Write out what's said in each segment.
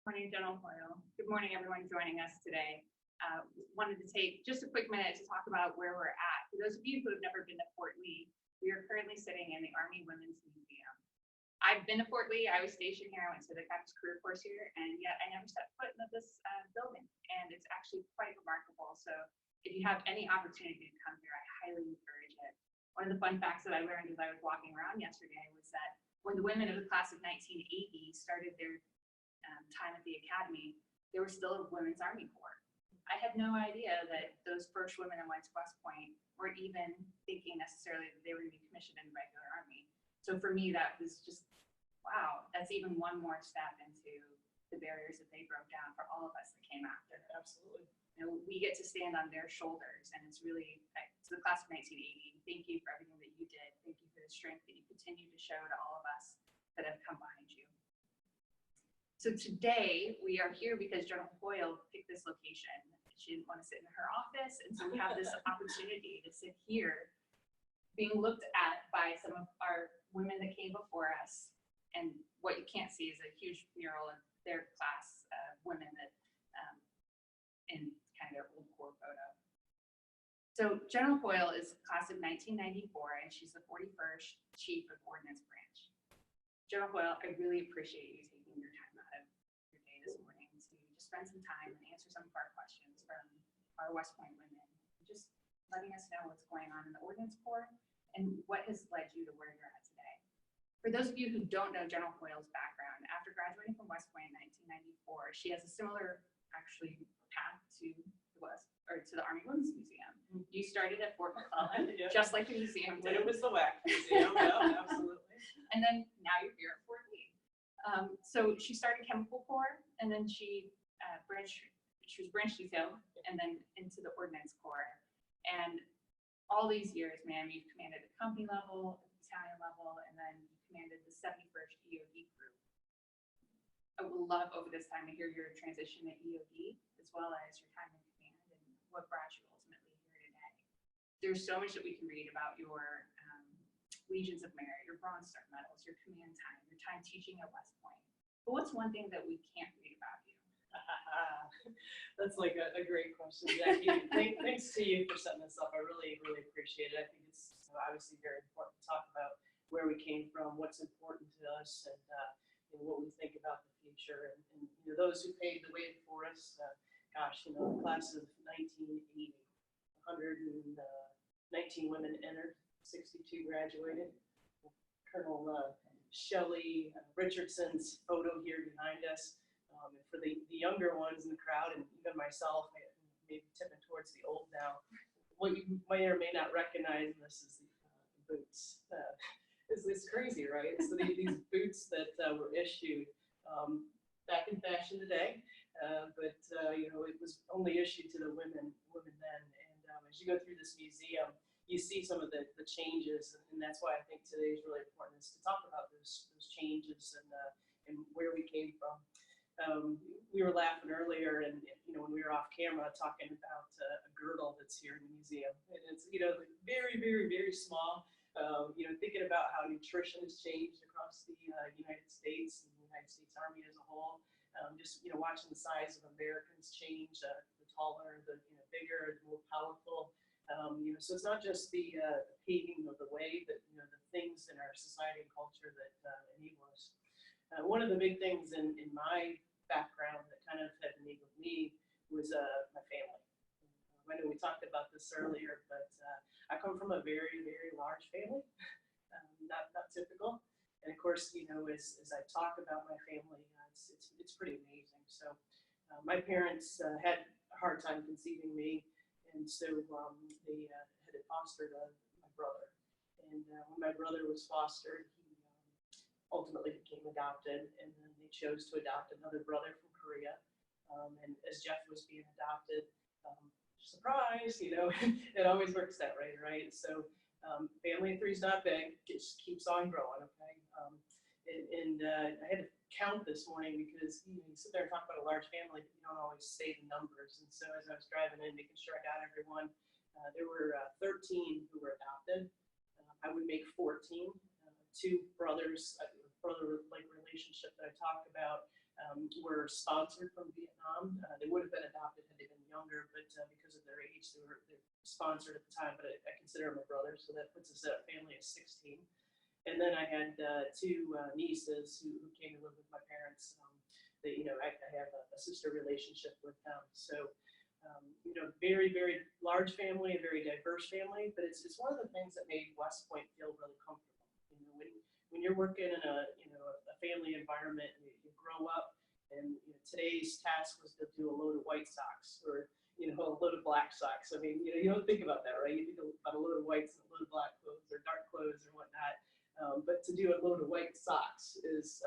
Morning, General Hoyle. Good morning, everyone joining us today. Wanted to take just a quick minute to talk about where we're at. For those of you who have never been to Fort Lee, we are currently sitting in the Army Women's Museum. I've been to Fort Lee. I was stationed here. I went to the Captain's Career Course here, and yet I never set foot into this building. And it's actually quite remarkable. So if you have any opportunity to come here, I highly encourage it. One of the fun facts that I learned as I was walking around yesterday was that when the women of the class of 1980 started their time at the academy, there was still a women's Army Corps. I had no idea that those first women in West Point weren't even thinking necessarily that they were going to be commissioned in the regular Army. So for me, that was just, wow, that's even one more step into the barriers that they broke down for all of us that came after. Absolutely. You know, we get to stand on their shoulders, and it's really, to the class of 1980, thank you for everything that you did. Thank you for the strength that you continue to show to all of us that have come behind you. So today we are here because General Hoyle picked this location. She didn't want to sit in her office, and so we have this opportunity to sit here being looked at by some of our women that came before us. And what you can't see is a huge mural of their class women that in kind of their old Corps photo. So General Hoyle is class of 1994, and she's the 41st Chief of Ordnance Branch. General Hoyle, I really appreciate you taking your time out of your day this morning to just spend some time and answer some of our questions from our West Point women, just letting us know what's going on in the Ordnance Corps and what has led you to where you're at today. For those of you who don't know General Hoyle's background, after graduating from West Point in 1994, she has a similar, actually, path to the Army Women's Museum. You started at Fort McClellan, Yep. just like the museum did. It was the WAC museum, yeah, absolutely. And then now you're here at Fort Lee. So she started Chemical Corps, and then she was branch detail, and then into the Ordnance Corps. And all these years, ma'am, you've commanded the company level, the battalion level, and then you commanded the 71st EOD group. I would love over this time to hear your transition to EOD, as well as your time in command and what brought you ultimately here today. There's so much that we can read about your Legions of Merit, your Bronze Star medals, your command time, your time teaching at West Point. But what's one thing that we can't read about you? That's like a great question, Jackie. Thanks to you for setting this up. I really, really appreciate it. I think it's obviously very important to talk about where we came from, what's important to us, and what we think about the future. And those who paved the way for us, the class of 1980, 119 women entered, 62 graduated. Colonel Shelley Richardson's photo here behind us. And for the younger ones in the crowd, and even myself, maybe tipping towards the old now, what you may or may not recognize this is the boots. It's crazy, right? So these boots that were issued back in fashion today, but it was only issued to the women then. And as you go through this museum, you see some of the changes, and that's why I think today is really important, is to talk about those changes and where we came from. We were laughing earlier, and when we were off camera, talking about a girdle that's here in the museum, and it's very, very, very small. Thinking about how nutrition has changed across the United States and the United States Army as a whole. Just watching the size of Americans change, the taller, the bigger, the more powerful. So it's not just the paving of the way, but the things in our society and culture that enable us. One of the big things in my background that kind of had enabled me was my family. I know we talked about this earlier, but I come from a very, very large family, not typical. And of course, as I talk about my family, it's pretty amazing. So my parents had a hard time conceiving me, and so they had fostered my brother. And when my brother was fostered, he ultimately became adopted, and then they chose to adopt another brother from Korea. And as Jeff was being adopted, surprise, it always works that way, right? So family of three is not big, it just keeps on growing, okay? I had to count this morning because you sit there and talk about a large family, but you don't always say the numbers. And so as I was driving in, making sure I got everyone, there were 13 who were adopted. I would make 14, two brothers, brother-like relationship that I talked about. were sponsored from Vietnam. They would have been adopted had they been younger, but because of their age, they were sponsored at the time, but I consider them a brother, so that puts us at a family of 16. And then I had two nieces who came to live with my parents. I have a sister relationship with them. So, very, very large family, a very diverse family, but it's one of the things that made West Point feel really comfortable. When you're working in a family environment, you grow up, and today's task was to do a load of white socks or a load of black socks. I mean, you don't think about that, right? You think about a load of whites and a load of black clothes or dark clothes or whatnot. But to do a load of white socks is,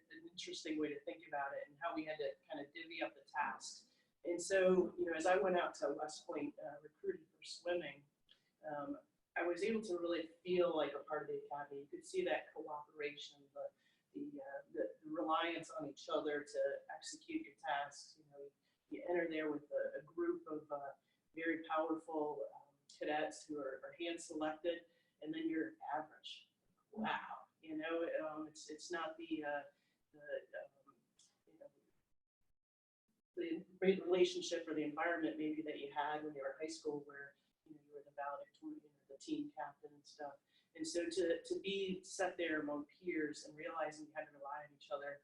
an interesting way to think about it, and how we had to kind of divvy up the tasks. And so, as I went out to West Point recruited for swimming, I was able to really feel like a part of the academy. You could see that cooperation, the reliance on each other to execute your tasks. You enter there with a group of very powerful cadets who are hand selected, and then you're average. Wow, it's not the relationship or the environment maybe that you had when you were in high school, where you were the valedictorian or the team captain and stuff. And so to be set there among peers and realizing you had to rely on each other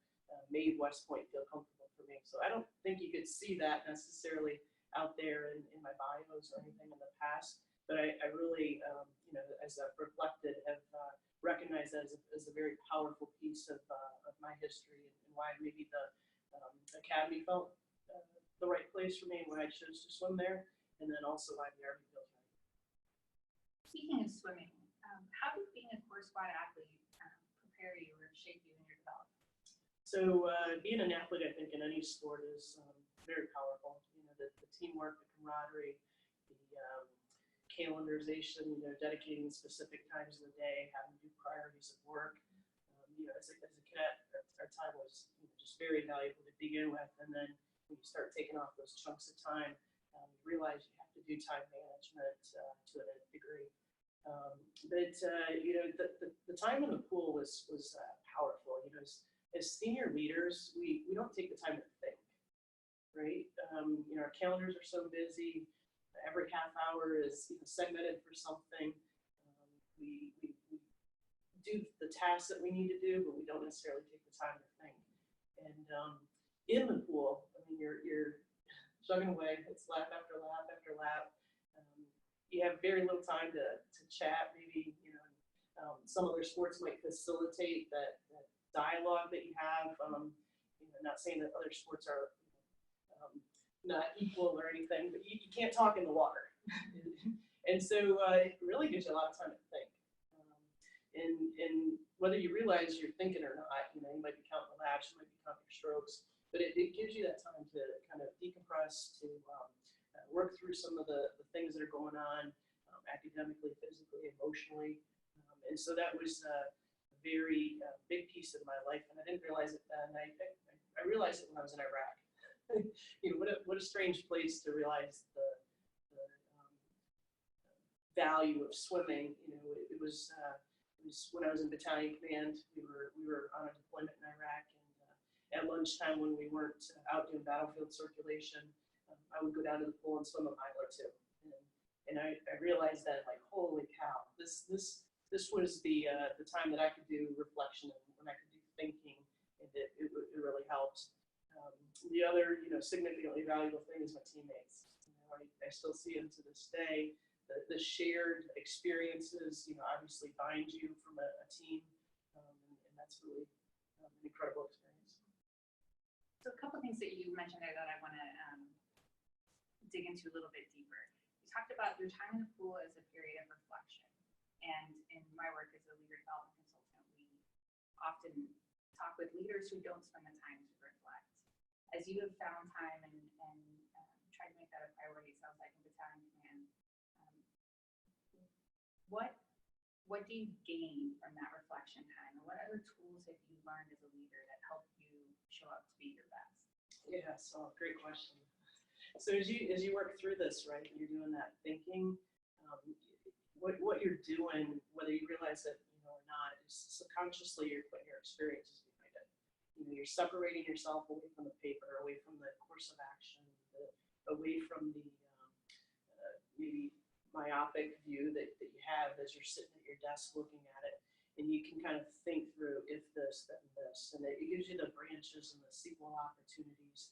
made West Point feel comfortable for me. So I don't think you could see that necessarily out there in my bios or anything in the past, but I really, as I've reflected, have recognized that as a very powerful piece of my history, and why maybe the academy felt the right place for me, and why I chose to swim there, and then also why the Army feels right. Speaking of swimming, how did being a core squad athlete prepare you or shape you in your development? So being an athlete, I think, in any sport is very powerful. The teamwork, the camaraderie, the calendarization, dedicating specific times of the day, having to do priorities of work. As a cadet, our time was just very valuable to begin with, and then when you start taking off those chunks of time, you realize you have to do time management to a degree. But the time in the pool was powerful. As senior leaders, we don't take the time to think, right? Our calendars are so busy. Every half hour is segmented for something. We do the tasks that we need to do, but we don't necessarily take the time to think. And in the pool, you're chugging away. It's lap after lap after lap. You have very little time to chat. Maybe some other sports might facilitate that dialogue that you have. Not saying that other sports are not equal or anything, but you can't talk in the water. And so it really gives you a lot of time to think. And whether you realize you're thinking or not, you might be counting the laps, you might be counting your strokes, but it gives you that time to kind of decompress, to work through some of the things that are going on academically, physically, emotionally. And so that was a very big piece of my life, and I didn't realize it then. I realized it when I was in Iraq. What a strange place to realize the value of swimming. It was when I was in battalion command. We were on a deployment in Iraq, and at lunchtime when we weren't out doing battlefield circulation, I would go down to the pool and swim a mile or two. And I realized that, like, holy cow, this was the time that I could do reflection and when I could do thinking, and it really helped. The other, significantly valuable thing is my teammates. I still see them to this day. The shared experiences, obviously bind you from a team, and that's really an incredible experience. So a couple things that you mentioned there that I want to dig into a little bit deeper. You talked about your time in the pool as a period of reflection, and in my work as a leader development consultant, we often talk with leaders who don't spend the time to reflect. As you have found time and tried to make that a priority, it sounds like in battalion command, what do you gain from that reflection time? And what other tools have you learned as a leader that help you show up to be your best? Yeah, so great question. So as you work through this, right, you're doing that thinking, what you're doing, whether you realize it or not, is subconsciously you're putting your experiences behind it. you're separating yourself away from the paper, away from the course of action, away from the maybe myopic view that you have as you're sitting at your desk looking at it. And you can kind of think through if this, then this, and it gives you the branches and the sequel opportunities.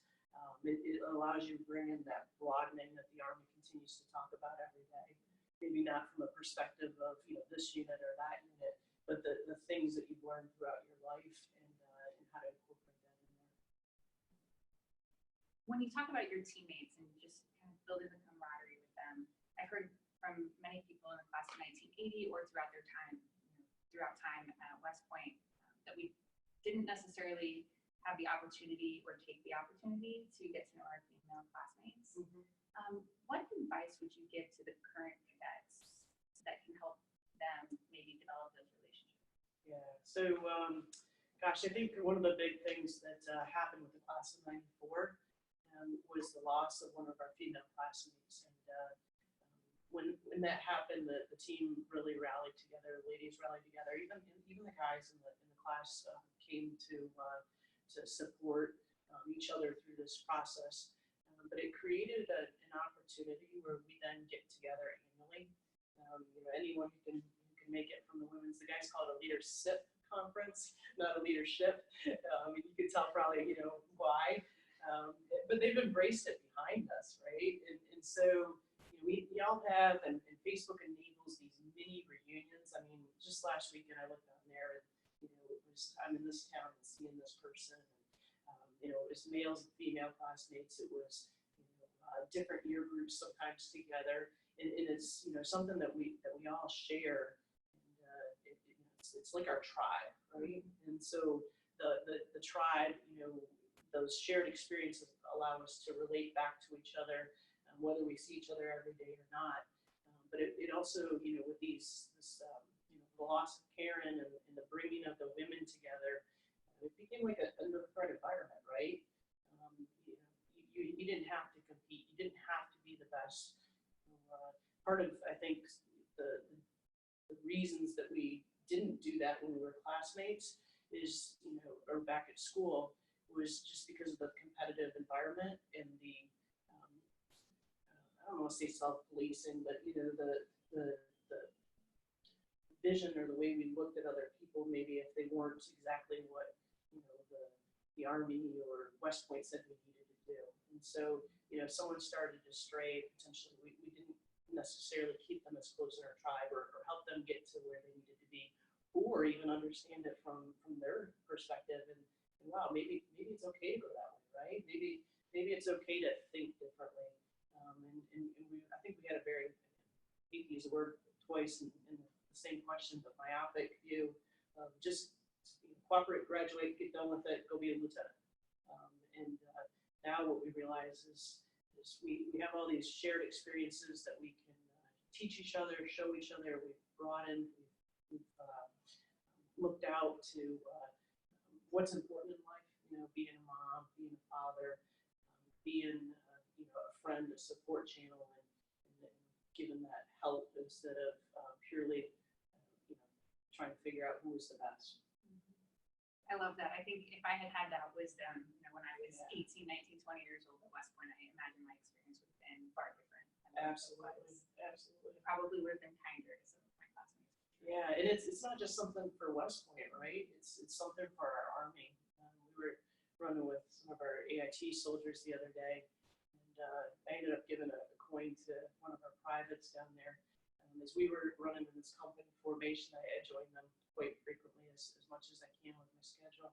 It allows you to bring in that broadening that the Army continues to talk about every day. Maybe not from a perspective of this unit or that unit, but the things that you've learned throughout your life and how to incorporate that in there. When you talk about your teammates and just kind of building the camaraderie with them, I've heard from many people in the class of 1980 or throughout their time, throughout time at West Point, that we didn't necessarily have the opportunity or take the opportunity to get to know our female classmates. What advice would you give to the current cadets that can help them maybe develop those relationships? Yeah, so gosh, I think one of the big things that happened with the class of '94 was the loss of one of our female classmates. And when that happened, the team really rallied together, the ladies rallied together, even the guys in the class came to support each other through this process. But it created an opportunity where we then get together annually. Anyone who can make it from the women's, the guys call it a leadership conference, not a leadership. You can tell probably why, but they've embraced it behind us, right? And so we all have, and Facebook enables these mini reunions. I mean, just last weekend I looked on there, and I'm in this town and seeing this person. And, it was males and female classmates. It was different year groups sometimes together, and it's something that we all share, and it's like our tribe, right? And so the tribe, those shared experiences allow us to relate back to each other, whether we see each other every day or not. But it also, with this the loss of Karen and the bringing of the women together, it became like a unified environment, right? You didn't have to compete. You didn't have to be the best. Part of, I think, the reasons that we didn't do that when we were classmates is, or back at school, was just because of the competitive environment and the, I don't want to say self-policing, but the vision or the way we looked at other people, maybe if they weren't exactly what the Army or West Point said we needed to do. And so, if someone started to stray, potentially we didn't necessarily keep them as close in our tribe or help them get to where they needed to be, or even understand it from their perspective. And wow, maybe it's okay to go that way, right? Maybe it's okay to think differently. I think we had a very, I hate to use the word twice in the same question, but myopic view of just cooperate, graduate, get done with it, go be a lieutenant. Now what we realize is we have all these shared experiences that we can teach each other, show each other. We've broadened, we've looked out to what's important in life, being a mom, being a father, being a friend, a support channel, and giving that help instead of purely trying to figure out who is the best. I love that. I think if I had had that wisdom, when I was 18, 19, 20 years old at West Point, I imagine my experience would have been far different. Absolutely. Probably would have been kinder to some of my classmates. Yeah, and it's not just something for West Point, right? It's something for our Army. We were running with some of our AIT soldiers the other day, and I ended up giving a coin to one of our privates down there. As we were running in this company formation, I join them quite frequently as much as I can with my schedule.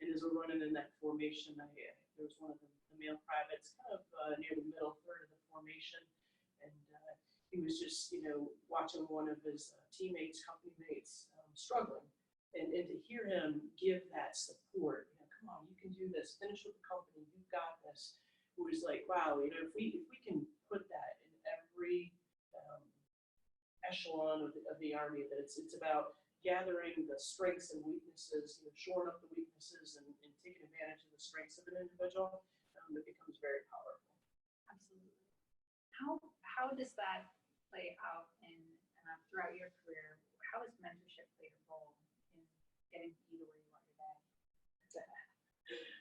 And as we're running in that formation, there was one of the male privates kind of near the middle third of the formation. And he was just, watching one of his teammates, company mates, struggling. And to hear him give that support, come on, you can do this, finish with the company, you've got this. It was like, wow, if we can put that in every echelon of the Army, that it's about gathering the strengths and weaknesses, shoring up the weaknesses and taking advantage of the strengths of an individual, it becomes very powerful. Absolutely. How does that play out in throughout your career? How has mentorship played a role in getting you to where you are today?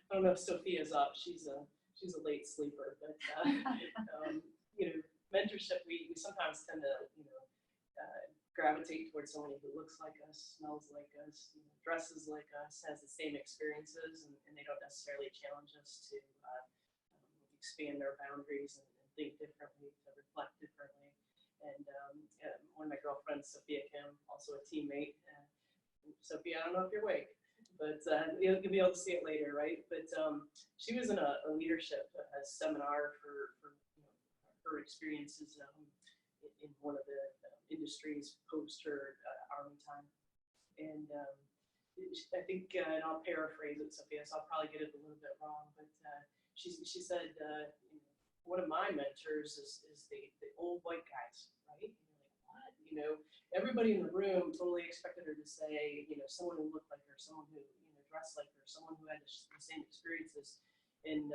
I don't know if Sophia's up. She's a late sleeper, but mentorship. We sometimes tend to gravitate towards somebody who looks like us, smells like us, dresses like us, has the same experiences, and they don't necessarily challenge us to expand our boundaries and think differently, to reflect differently. And one of my girlfriends, Sophia Kim, also a teammate. Sophia, I don't know if you're awake, but you'll be able to see it later, right? But she was in a leadership seminar for her experiences in one of the industries post her Army time. And I think, and I'll paraphrase it, Sophia, so I'll probably get it a little bit wrong, but she said, one of my mentors is the old white guys, right? And you're like, what? Everybody in the room totally expected her to say, someone who looked like her, someone who, dressed like her, someone who had the same experiences. And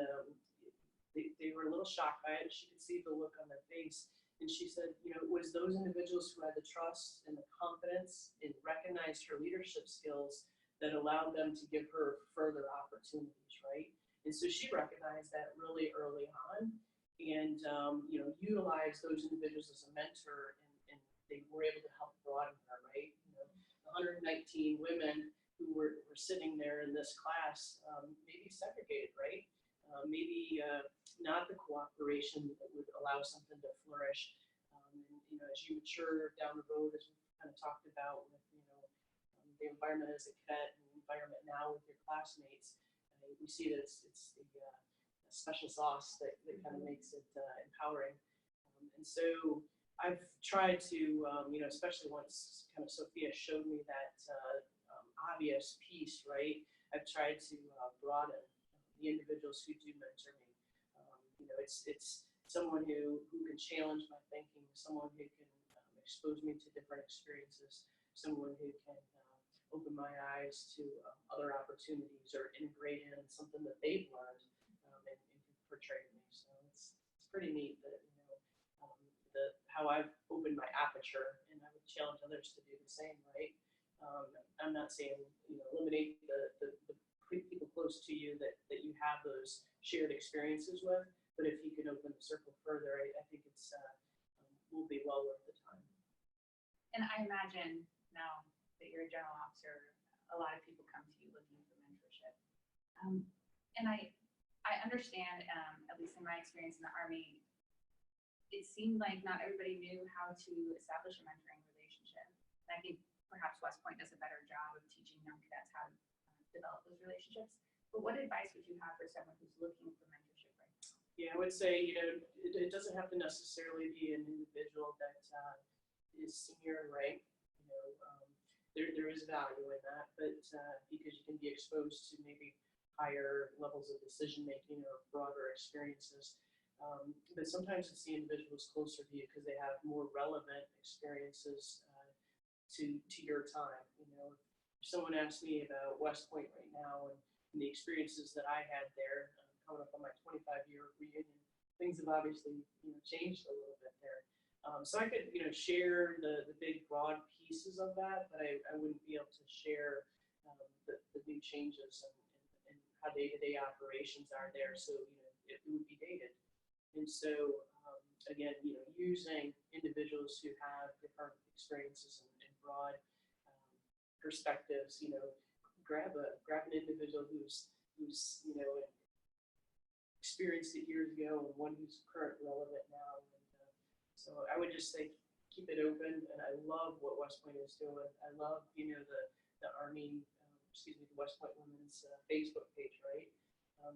they were a little shocked by it. She could see the look on their face. And she said, it was those individuals who had the trust and the confidence and recognized her leadership skills that allowed them to give her further opportunities, right? And so she recognized that really early on, and utilized those individuals as a mentor, and they were able to help broaden her, right? 119 women who were sitting there in this class, maybe segregated, right? Maybe not the cooperation that would allow something to flourish. As you mature down the road, as we kind of talked about with the environment as a cadet and the environment now with your classmates, we see that it's the special sauce that kind of makes it empowering. And so I've tried to, especially once kind of Sophia showed me that obvious piece, right? I've tried to broaden the individuals who do mentor me. It's someone who can challenge my thinking, someone who can expose me to different experiences, someone who can open my eyes to other opportunities or integrate in something that they've learned and portray to me. So it's pretty neat that how I've opened my aperture, and I would challenge others to do the same, right? I'm not saying eliminate the people close to you that you have those shared experiences with, but if you can open the circle further, I think it's will be well worth the time. And I imagine now that you're a general officer, a lot of people come to you looking for mentorship. And I understand, at least in my experience in the Army, it seemed like not everybody knew how to establish a mentoring relationship. And I think perhaps West Point does a better job of teaching young cadets how to develop those relationships. But what advice would you have for someone who's looking for mentorship right now? Yeah, I would say, it doesn't have to necessarily be an individual that is senior in rank. There is value in that, but because you can be exposed to maybe higher levels of decision making or broader experiences. But sometimes it's the individuals closer to you because they have more relevant experiences to your time. If someone asked me about West Point right now and the experiences that I had there, coming up on my 25-year reunion, things have obviously changed a little bit there. So I could share the big broad pieces of that, but I wouldn't be able to share the new changes and how day-to-day operations are there. So it would be dated. And so again, using individuals who have different experiences and broad perspectives, grab an individual who's experienced it years ago and one who's current relevant now. And so I would just say keep it open. And I love what West Point is doing. I love the Army, the West Point Women's Facebook page, right?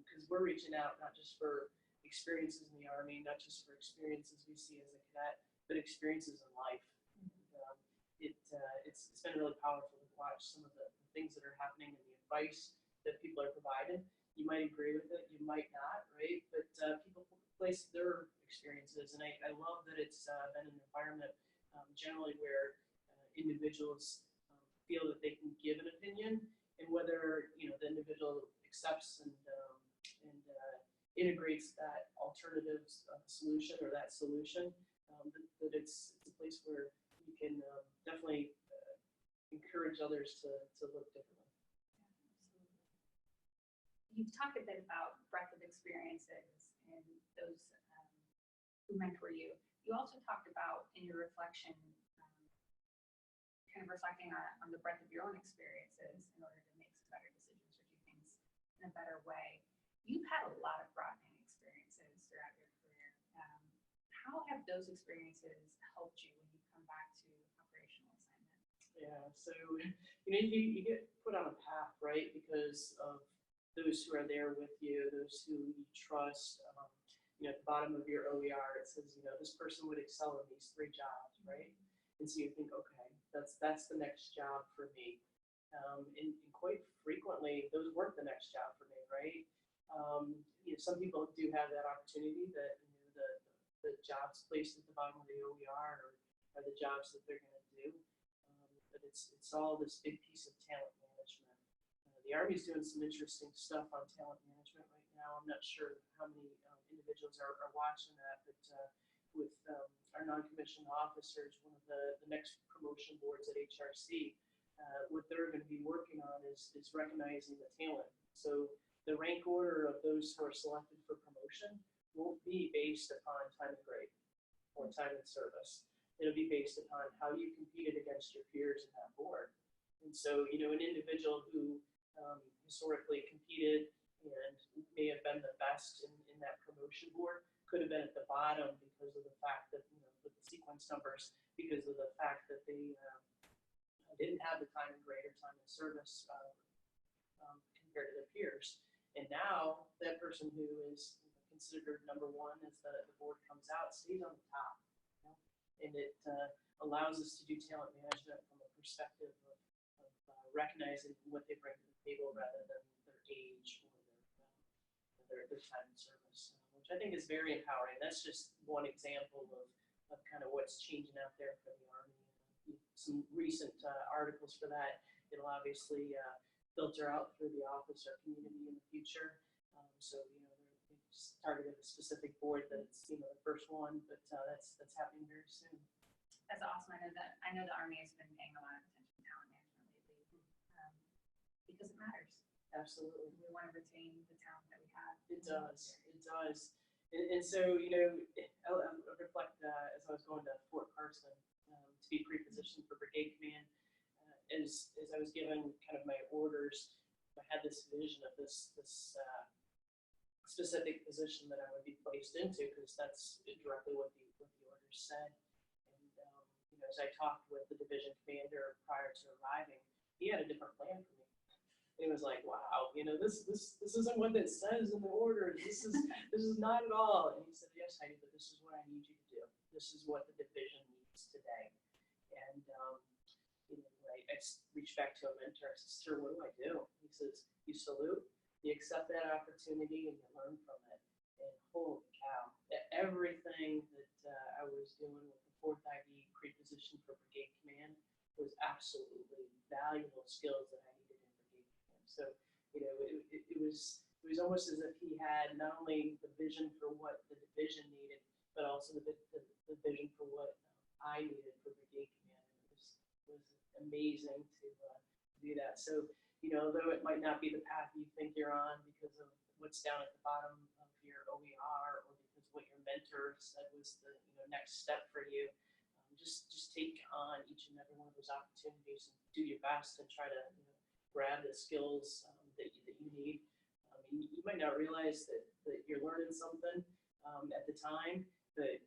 Because we're reaching out not just for experiences in the Army, not just for experiences we see as a cadet, but experiences in life. It's been really powerful to watch some of the things that are happening and the advice that people are providing. You might agree with it, you might not, right? But people place their experiences, and I love that it's been an environment generally where individuals feel that they can give an opinion, and whether the individual accepts and integrates that alternative solution or that solution, that it's a place where you can definitely encourage others to look differently. Yeah, absolutely. you've talked a bit about breadth of experiences and those who mentor you. You also talked about in your reflection, kind of reflecting on the breadth of your own experiences in order to make some better decisions or do things in a better way. You've had a lot of broadening experiences throughout your career. How have those experiences helped you when you come back to operational assignment? Yeah, so you get put on a path, right? Because of those who are there with you, those who you trust. At the bottom of your OER, it says, this person would excel in these 3 jobs, right? And so you think, okay, that's the next job for me. And quite frequently, those weren't the next job for me, right? Some people do have that opportunity that the jobs placed at the bottom of the OER are the jobs that they're going to do. But it's all this big piece of talent management. The Army's doing some interesting stuff on talent management right now. I'm not sure how many individuals are watching that, but with our non-commissioned officers, one of the next promotion boards at HRC, what they're going to be working on is recognizing the talent. So the rank order of those who are selected for promotion won't be based upon time and grade or time in service. It'll be based upon how you competed against your peers in that board. And so, an individual who historically competed and may have been the best in that promotion board could have been at the bottom because of the fact that, with the sequence numbers, because of the fact that they didn't have the time and grade or time in service compared to their peers. And now that person who is considered number 1 as the board comes out stays on the top. And it allows us to do talent management from a perspective of recognizing what they bring to the table rather than their age or their time in service, which I think is very empowering. That's just one example of kind of what's changing out there for the Army. Some recent articles for that. It'll obviously filter out through the officer community in the future. So they just targeted a specific board that's the first one, but that's happening very soon. That's awesome. I know the Army has been paying a lot of attention to talent management lately because it matters. Absolutely. We want to retain the talent that we have. It does. It does. And so, I'll reflect as I was going to Fort Carson to be pre-positioned for brigade command. As I was given kind of my orders, I had this vision of this specific position that I would be placed into, because that's directly what the orders said. And as I talked with the division commander prior to arriving, he had a different plan for me. And it was like, wow, this isn't what it says in the orders. This is not at all. And he said, yes, Heidi, but this is what I need you to do. This is what the division needs today. And I reached back to a mentor. I said, sir, what do I do? He says, you salute, you accept that opportunity, and you learn from it. And holy cow, everything that I was doing with the 4th ID pre-position for brigade command was absolutely valuable skills that I needed in brigade command. So, it was almost as if he had not only the vision for what the division needed, but also the vision for what I needed for brigade command. It was amazing to do that. So, although it might not be the path you think you're on because of what's down at the bottom of your OER, or because what your mentor said was the next step for you, just take on each and every one of those opportunities and do your best and try to grab the skills that you need. You might not realize that you're learning something at the time, but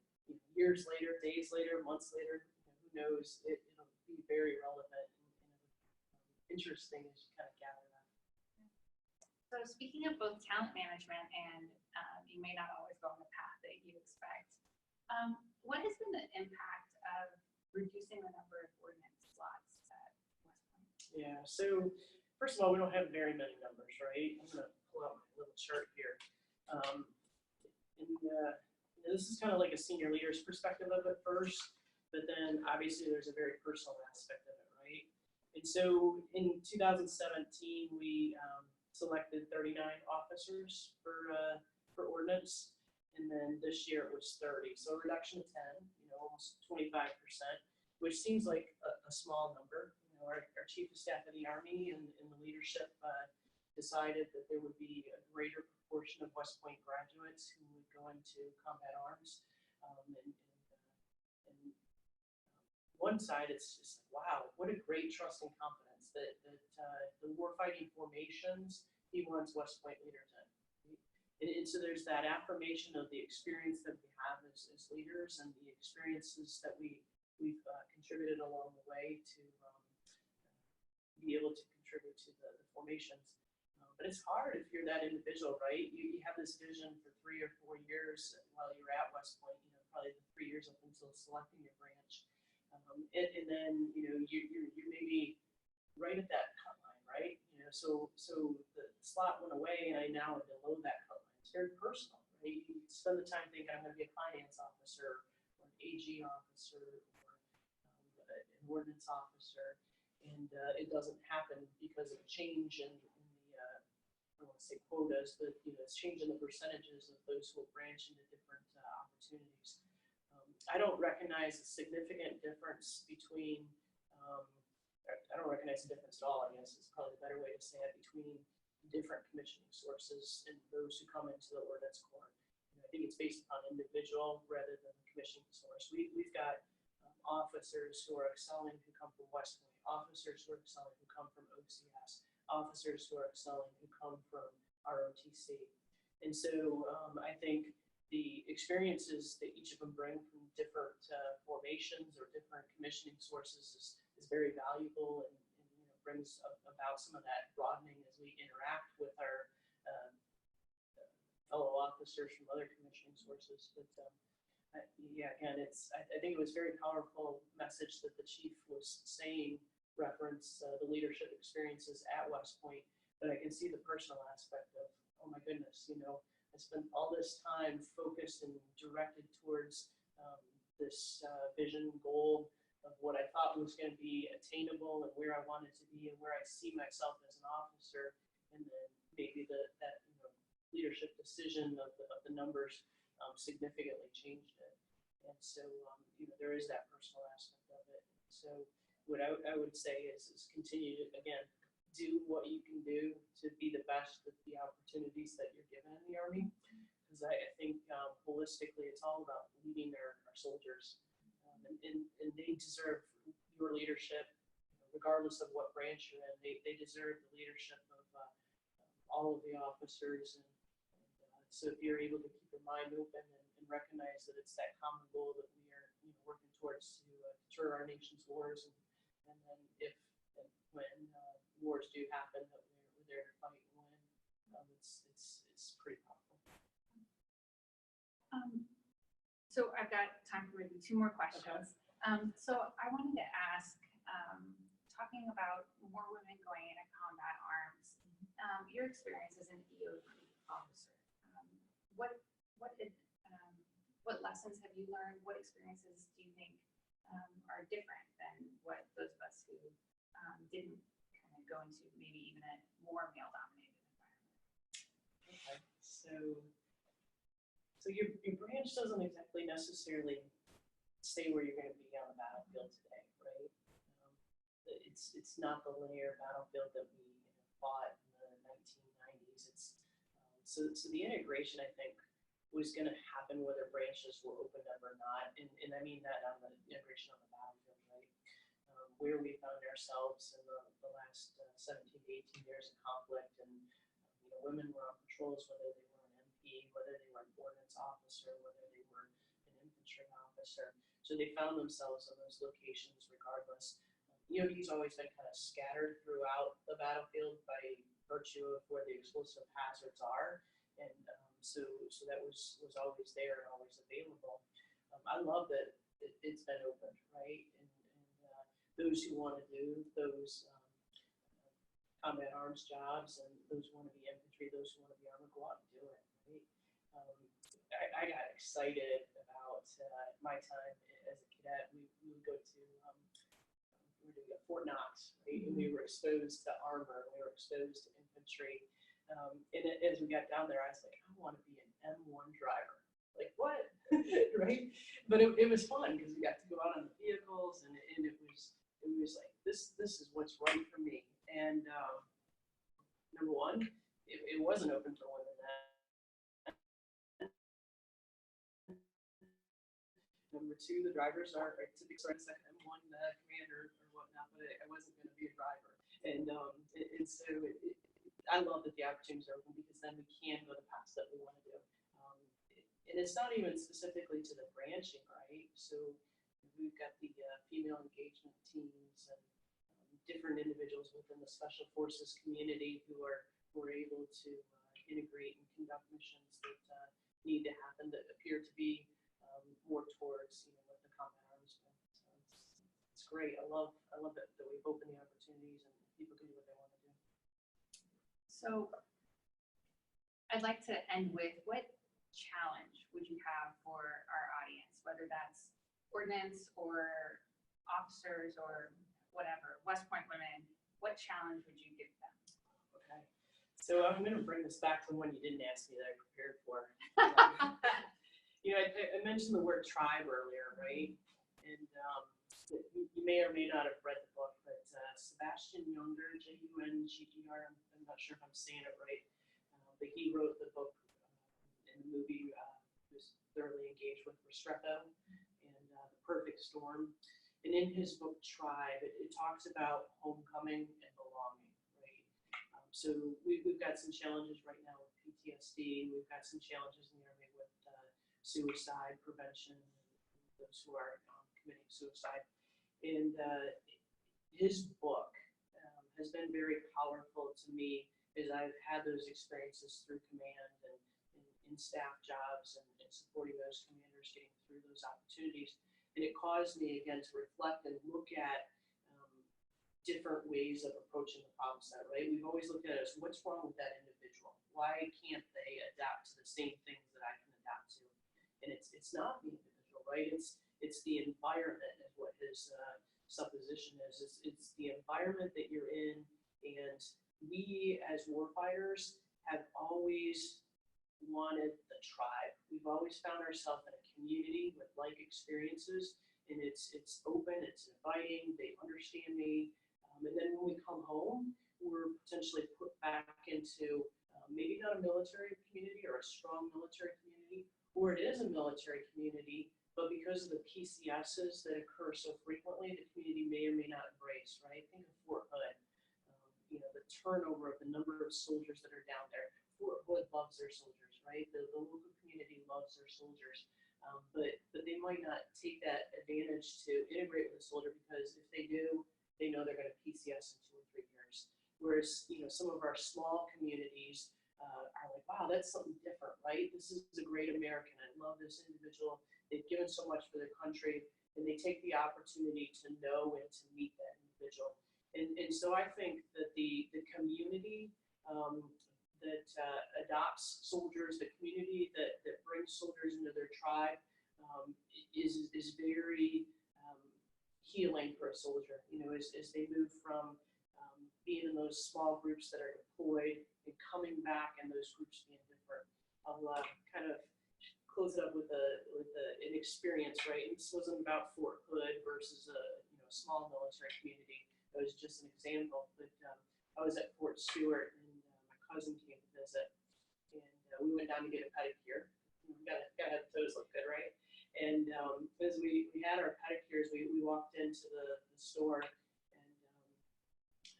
years later, days later, months later, who knows, it'll be very relevant and interesting as you kind of gather that. So speaking of both talent management and you may not always go on the path that you expect, what has been the impact of reducing the number of ordnance slots at West Point? Yeah, so first of all, we don't have very many numbers, right? I'm going to pull out my little chart here. This is kind of like a senior leader's perspective of it first, but then obviously there's a very personal aspect of it, right? And so in 2017, we selected 39 officers for ordnance, and then this year it was 30. So a reduction of 10, almost 25%, which seems like a small number. Our Chief of Staff of the Army and the leadership decided that there would be a greater proportion of West Point graduates who would go into combat arms. And one side, it's just like, wow, what a great trust and confidence that the warfighting formations he wants West Point leaders in. And so there's that affirmation of the experience that we have as leaders and the experiences that we've contributed along the way to be able to contribute to the formations. But it's hard if you're that individual, right? You have this vision for 3 or 4 years while you're at West Point, probably the 3 years up until selecting your branch. And then, you're maybe right at that cut line, right? So the slot went away and I now am below that cut line. It's very personal, right? You spend the time thinking I'm going to be a finance officer or an AG officer or an ordnance officer. And it doesn't happen because of change in the, I don't want to say quotas, but it's changing the percentages of those who will branch into different opportunities. I don't recognize a significant difference between, I don't recognize a difference at all, I guess is probably the better way to say it, between different commissioning sources and those who come into the Ordnance Corps. I think it's based upon individual rather than the commissioning source. We've got officers who are excelling who come from West Point, officers who are excelling who come from OCS, officers who are excelling who come from ROTC. And so I think the experiences that each of them bring from different formations or different commissioning sources is very valuable and brings about some of that broadening as we interact with our fellow officers from other commissioning sources. But yeah, again, I think it was a very powerful message that the chief was saying, reference the leadership experiences at West Point, but I can see the personal aspect of, oh my goodness, I spent all this time focused and directed towards this vision goal of what I thought was going to be attainable and where I wanted to be and where I see myself as an officer, and then maybe that leadership decision of the numbers significantly changed it. And so there is that personal aspect of it. So what I would say is continue to, again, do what you can do to be the best with the opportunities that you're given in the Army. Because I think holistically, it's all about leading our soldiers. And they deserve your leadership, regardless of what branch you're in. They deserve the leadership of all of the officers. And so if you're able to keep your mind open and recognize that it's that common goal that we are working towards to deter our nation's wars, and then if and when wars do happen, that we're there to fight and win. It's pretty powerful. So I've got time for maybe 2 more questions. Okay. So I wanted to ask, talking about more women going into combat arms, your experience as an EOD officer, what lessons have you learned? What experiences do you think are different than what those of us who didn't kind of go into maybe even a more male-dominated environment? Okay, so your branch doesn't exactly necessarily say where you're going to be on the battlefield today, right? It's not the linear battlefield that we fought in the 1990s. So the integration, I think, was going to happen whether branches were opened up or not, and I mean that on the integration on the battlefield, right? Where we found ourselves in the last 17 to 18 years of conflict, and women were on patrols, whether they were an MP, whether they were an ordnance officer, whether they were an infantry officer. So they found themselves in those locations regardless. EOD's always been kind of scattered throughout the battlefield by virtue of where the explosive hazards are, and so that was always there and always available. I love that it's been opened, right? And those who want to do those combat arms jobs, and those who want to be infantry, those who want to be armored, go out and do it, right? I got excited about my time as a cadet. We would go to Fort Knox, right? And we were exposed to armor, we were exposed to infantry. And as we got down there, I was like, I want to be an M1 driver. Like, what? Right? But it was fun because we got to go out on the vehicles, and it was like, this is what's right for me. And number one, it wasn't open for women then. Number two, the drivers are typically sort of second M1 commander or whatnot, but I wasn't going to be a driver. And so I love that the opportunities are open because then we can go the paths that we want to do. And it's not even specifically to the branching, right? So we've got the female engagement teams and different individuals within the special forces community who are able to integrate and conduct missions that need to happen that appear to be more towards what the combat arms been. So it's great. I love that we've opened the opportunities and people can do what they want to do. So I'd like to end with, what challenge would you have for our audience, whether that's ordnance or officers or whatever, West Point women, what challenge would you give them? Okay. So I'm going to bring this back to one you didn't ask me that I prepared for. I mentioned the word tribe earlier, right? And you may or may not have read the book, but Sebastian Junger, J-U-N-G-E-R, I'm not sure if I'm saying it right, but he wrote the book and the movie was thoroughly engaged with Restrepo and The Perfect Storm. And in his book, Tribe, it talks about homecoming and belonging, right? So we've got some challenges right now with PTSD. We've got some challenges in the Army with suicide prevention, those who are committing suicide. And his book has been very powerful to me as I've had those experiences through command and in staff jobs and supporting those commanders getting through those opportunities. And it caused me, again, to reflect and look at different ways of approaching the problem set, right? We've always looked at it as, what's wrong with that individual? Why can't they adapt to the same things that I can adapt to? And it's not the individual, right? It's the environment is what his supposition is. It's the environment that you're in. And we as warfighters have always wanted the tribe. We've always found ourselves in a community with like experiences, and it's open, it's inviting, they understand me. And then when we come home, we're potentially put back into maybe not a military community or a strong military community, or it is a military community, but because of the PCSs that occur so frequently, the community may or may not embrace, right? Think of Fort Hood, the turnover of the number of soldiers that are down there. Fort Hood loves their soldiers, right? The local community loves their soldiers, but they might not take that advantage to integrate with the soldier because if they do, they know they're going to PCS in 2 or 3 years. Whereas, some of our small communities are like, wow, that's something different, right? This is a great American. I love this individual. They've given so much for their country, and they take the opportunity to know and to meet that individual. And so I think that the community that adopts soldiers, the community that brings soldiers into their tribe is very healing for a soldier, as they move from being in those small groups that are deployed and coming back and those groups being different. I'll kind of close it up with an experience, right? This wasn't about Fort Hood versus a small military community. It was just an example, but I was at Fort Stewart and my cousin came to visit, and we went down to get a pedicure. We gotta have the toes look good, right? And as we had our pedicures, we walked into the store,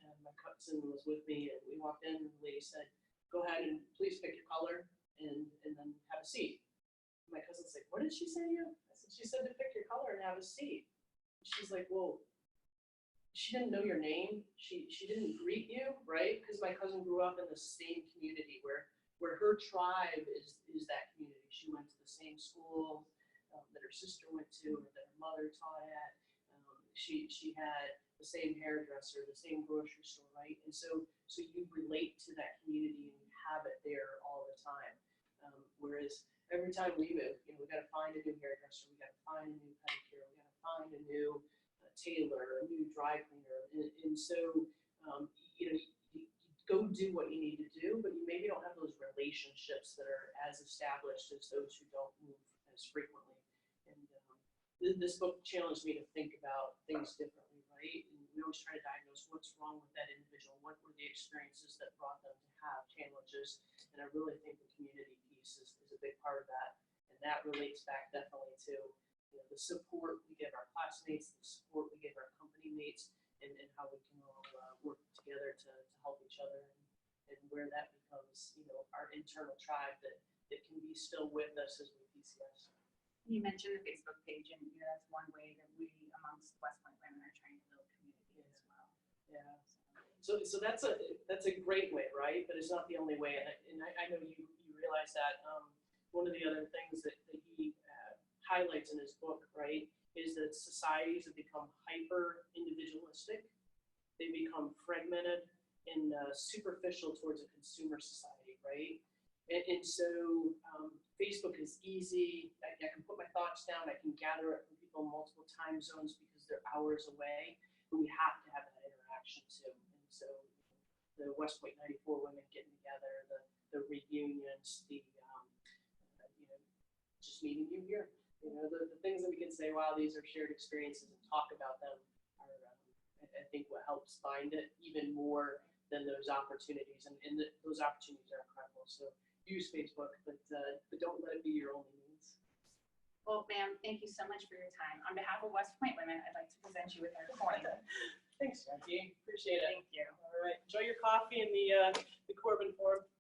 and my cousin was with me, and we walked in, and the lady said, "Go ahead and please pick your color, and then have a seat." And my cousin's like, "What did she say to you?" I said, "She said to pick your color and have a seat." And she's like, "Well, she didn't know your name. She didn't greet you, right?" Because my cousin grew up in the same community where her tribe is that community. She went to the same school that her sister went to, or that her mother taught at. She had the same hairdresser, the same grocery store, right? And so you relate to that community and you have it there all the time. Whereas every time we move, we got to find a new hairdresser, we got to find a new pedicure, we got to find a new tailor, a new dry cleaner, and so you go do what you need to do, but you maybe don't have those relationships that are as established as those who don't move as frequently. And this book challenged me to think about things differently, right? And we always try to diagnose what's wrong with that individual, what were the experiences that brought them to have challenges. And I really think the community piece is a big part of that. And that relates back definitely to, you know, the support we give our classmates, the support we give our company mates, and how we can all work together to help each other. And where that becomes, you know, our internal tribe that can be still with us as we PCS. You mentioned the Facebook page, and you know, that's one way that we, amongst West Point women, are trying to build community as well. Yeah. So that's a great way, right? But it's not the only way, and I know you realize that. One of the other things that he highlights in his book, right, is that societies have become hyper individualistic. They become fragmented and superficial towards a consumer society, right? And so Facebook is easy. I can put my thoughts down. I can gather it from people in multiple time zones because they're hours away. But we have to have that interaction too. And so the West Point 94 women getting together, the reunions, the you know, just meeting you here. You know, the things that we can say, wow, these are shared experiences, and talk about them are, I think, what helps bind it even more than those opportunities. And those opportunities are incredible. So use Facebook, but don't let it be your only means. Well, ma'am, thank you so much for your time. On behalf of West Point women, I'd like to present you with our coin. Thanks, Jackie. Appreciate it. Thank you. All right. Enjoy your coffee and the Corbin form.